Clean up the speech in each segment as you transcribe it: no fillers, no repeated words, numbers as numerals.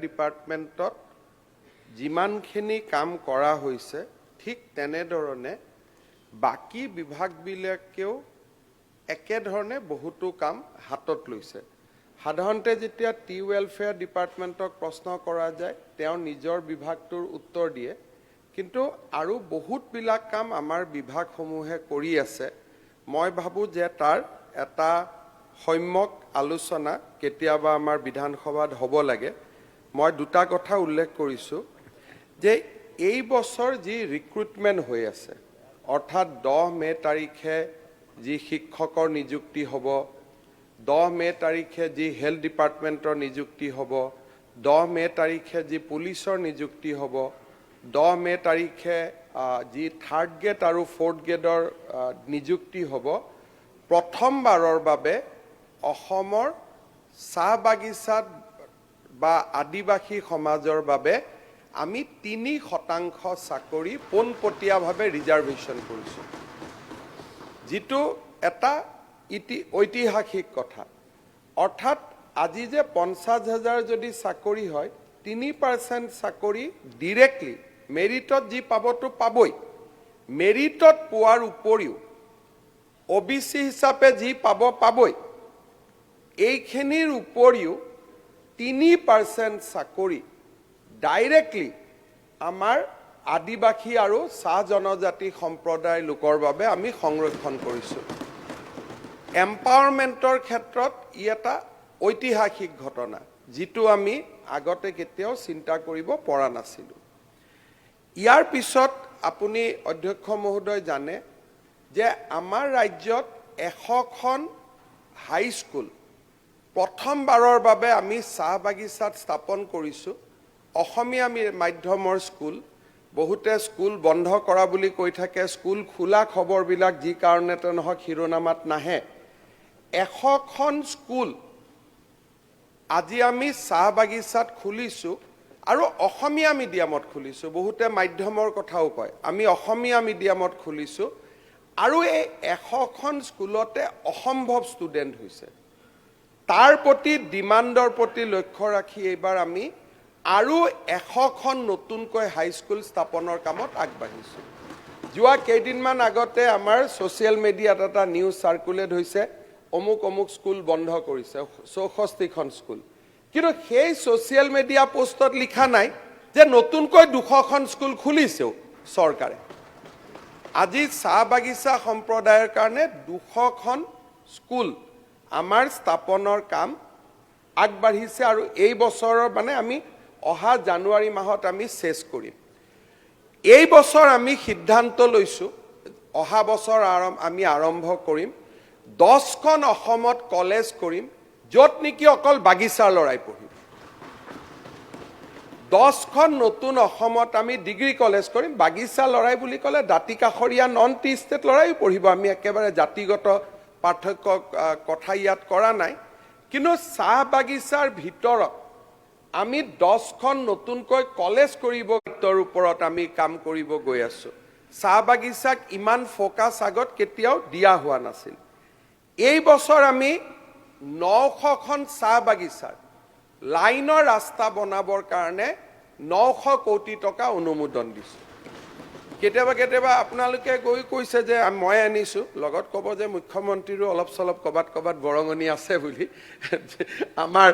ডিপাৰ্টমেণ্টত যিমানখিনি কাম কৰা হৈছে ঠিক তেনেধৰণে বাকি বিভাগবিলাকেও একেধৰণে বহুতো কাম হাতত লৈছে। সাধাৰণতে যেতিয়া টি ৱেলফেয়াৰ ডিপাৰ্টমেণ্টক প্ৰশ্ন কৰা যায় তেওঁ নিজৰ বিভাগটোৰ উত্তৰ দিয়ে, কিন্তু আৰু বহুতবিলাক কাম আমাৰ বিভাগসমূহে কৰি আছে। মই ভাবোঁ যে তাৰ এটা সম্যক আলোচনা কেতিয়াবা আমাৰ বিধানসভাত হ'ব লাগে। মই দুটা কথা উল্লেখ কৰিছোঁ যে এই বছৰ যি ৰিক্ৰুটমেণ্ট হৈ আছে, অৰ্থাৎ 10 মে তাৰিখে যি শিক্ষকৰ নিযুক্তি হ'ব, 10 মে তাৰিখে যি হেল্থ ডিপাৰ্টমেণ্টৰ নিযুক্তি হ'ব, 10 মে তাৰিখে যি পুলিচৰ নিযুক্তি হ'ব, 10 মে তাৰিখে যি 3rd গ্ৰেড আৰু 4th গ্ৰেডৰ নিযুক্তি হ'ব, প্ৰথমবাৰৰ বাবে অসমৰ চাহ বাগিচাত বা আদিবাসী সমাজৰ বাবে আমি 3% চাকৰি পোনপটীয়াভাৱে ৰিজাৰ্ভেশ্যন কৰিছোঁ, যিটো এটা ঐতিহাসিক কথা। অৰ্থাৎ আজি যে 50,000 যদি চাকৰি হয় 3% চাকৰি ডিৰেক্টলি মেৰিটত যি পাবতো পাবই, মেৰিটত পোৱাৰ উপৰিও OBC হিচাপে যি পাবই, এইখিনিৰ উপৰিও 3% চাকৰি ডাইৰেক্টলি আমাৰ আদিবাসী আৰু চাহ জনজাতি সম্প্ৰদায়ৰ লোকৰ বাবে আমি সংৰক্ষণ কৰিছোঁ। এম্পাৱাৰমেণ্টৰ ক্ষেত্ৰত ই এটা ঐতিহাসিক ঘটনা, যিটো আমি আগতে কেতিয়াও চিন্তা কৰিব পৰা নাছিলোঁ। ইয়াৰ পিছত আপুনি অধ্যক্ষ মহোদয় জানে যে আমাৰ ৰাজ্যত 100খন হাইস্কুল প্ৰথমবাৰৰ বাবে আমি চাহ বাগিচাত স্থাপন কৰিছোঁ। অসমীয়া মাধ্যমৰ স্কুল, বহুতে স্কুল বন্ধ কৰা বুলি কৈ থাকে, স্কুল খোলা খবৰবিলাক যি কাৰণতে নহওক শিৰোনামাত নাহে। 100খন স্কুল আজি আমি চাহ বাগিচাত খুলিছোঁ আৰু অসমীয়া মিডিয়ামত খুলিছোঁ। বহুতে মাধ্যমৰ কথাও কয়, আমি অসমীয়া মিডিয়ামত খুলিছোঁ আৰু এই 100খন স্কুলতে অসম্ভৱ ষ্টুডেণ্ট হৈছে। তাৰ প্ৰতি ডিমাণ্ডৰ প্ৰতি লক্ষ্য ৰাখি এইবাৰ আমি আৰু 100খন নতুনকৈ হাইস্কুল স্থাপনৰ কামত আগবাঢ়িছোঁ। যোৱা কেইদিনমান আগতে আমাৰ ছ'চিয়েল মিডিয়াত এটা নিউজ চাৰ্কুলেট হৈছে, অমুক স্কুল বন্ধ কৰিছে, 64খন স্কুল। কিন্তু সেই ছ'চিয়েল মিডিয়া পোষ্টত লিখা নাই যে নতুনকৈ 200খন স্কুল খুলিছেও চৰকাৰে। আজি চাহ বাগিচা সম্প্ৰদায়ৰ কাৰণে 200খন স্কুল আমাৰ স্থাপনৰ কাম আগবাঢ়িছে আৰু এই বছৰৰ আমি অহা জানুৱাৰী মাহত আমি শেষ কৰিম। এই বছৰ আমি সিদ্ধান্ত লৈছোঁ, অহা বছৰ আমি আৰম্ভ কৰিম 10খন অসমত কলেজ কৰিম, য'ত নেকি অকল বাগিচাৰ ল'ৰাই পঢ়িব। 10খন নতুন অসমত আমি ডিগ্ৰী কলেজ কৰিম। বাগিচা ল'ৰাই বুলি ক'লে দাঁতিকাষৰীয়া নন টি ষ্টেট ল'ৰাইও পঢ়িব। আমি একেবাৰে জাতিগত পাৰ্থক্য কথা ইয়াত কৰা নাই, কিন্তু চাহ বাগিচাৰ ভিতৰত আমি 10খন নতুনকৈ কলেজ কৰিব ওপৰত আমি কাম কৰিব গৈ আছোঁ। চাহ বাগিচাক ইমান ফ'কাছ আগত কেতিয়াও দিয়া হোৱা নাছিল। এই বছৰ আমি 900খন চাহ বাগিচাৰ লাইনৰ ৰাস্তা বনাবৰ কাৰণে 900 কোটি টকা অনুমোদন দিছোঁ। কেতিয়াবা আপোনালোকে গৈ কৈছে যে মই আনিছোঁ, লগত ক'ব যে মুখ্যমন্ত্ৰীৰো অলপ চলপ ক'ৰবাত বৰঙণি আছে বুলি। আমাৰ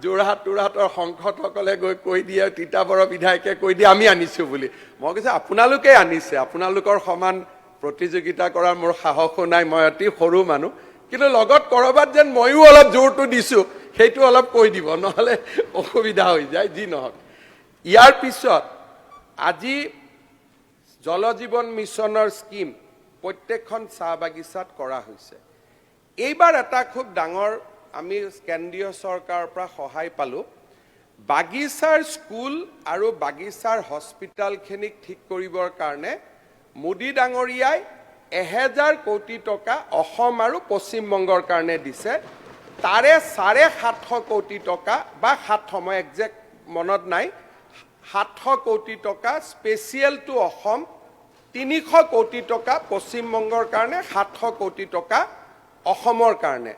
যোৰহাটৰ সংসদসকলে গৈ কৈ দিয়ে, তিতাবৰৰ বিধায়কে কৈ দিয়ে আমি আনিছোঁ বুলি। মই কৈছোঁ আপোনালোকে আনিছে, আপোনালোকৰ সমান প্ৰতিযোগিতা কৰাৰ মোৰ সাহসো নাই, মই অতি সৰু মানুহ, কিন্তু লগত ক'ৰবাত যেন ময়ো অলপ জোৰটো দিছোঁ সেইটো অলপ কৈ দিব, নহ'লে অসুবিধা হৈ যায়। যি নহওক, ইয়াৰ পিছত আজি জল জীৱন মিছনৰ স্কিম প্ৰত্যেকখন চাহ বাগিচাত কৰা হৈছে। এইবাৰ এটা খুব ডাঙৰ আমি কেন্দ্ৰীয় চৰকাৰৰ পৰা সহায় পালোঁ। বাগিচাৰ স্কুল আৰু বাগিচাৰ হস্পিটেলখিনিক ঠিক কৰিবৰ কাৰণে মোদী ডাঙৰীয়াই 1000 কোটি টকা অসম আৰু পশ্চিমবংগৰ কাৰণে দিছে। তাৰে 750 কোটি টকা বা 700, মই একজেক্ট মনত নাই, 700 কোটি টকা স্পেচিয়েল টু অসম, 300 কোটি টকা পশ্চিমবংগৰ কাৰণে, 700 কোটি টকা অসমৰ কাৰণে।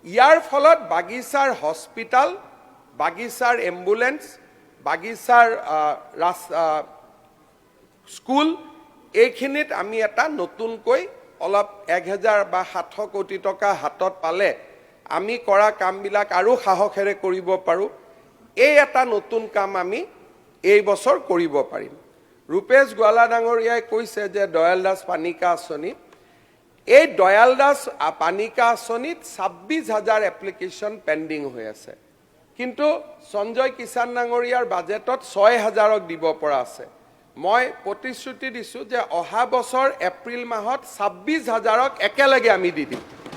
ইয়াৰ ফলত বাগিচাৰ হস্পিটেল, বাগিচাৰ এম্বুলেন্স বাগিচাৰ স্কুল এইখিনিত আমি এটা নতুনকৈ অলপ 1000 বা 700 কোটি টকা হাতত পালে আমি কৰা কামবিলাক আৰু সাহসেৰে কৰিব পাৰোঁ এই এটা নতুন কাম আমি এই বছৰ কৰিব পাৰিম ৰূপেশ গোৱালা ডাঙৰীয়াই কৈছে যে দয়াল দাস পানিকা আঁচনি এই দয়াল দাস পানিকা আঁচনিত 26000 এপ্লিকেশ্যন পেণ্ডিং হৈ আছে কিন্তু সঞ্জয় কিষাণ ডাঙৰীয়াৰ বাজেটত 6000ক দিব পৰা আছে মই প্ৰতিশ্ৰুতি দিছোঁ যে অহা বছৰ এপ্ৰিল মাহত 26000ক একেলগে আমি দি দিম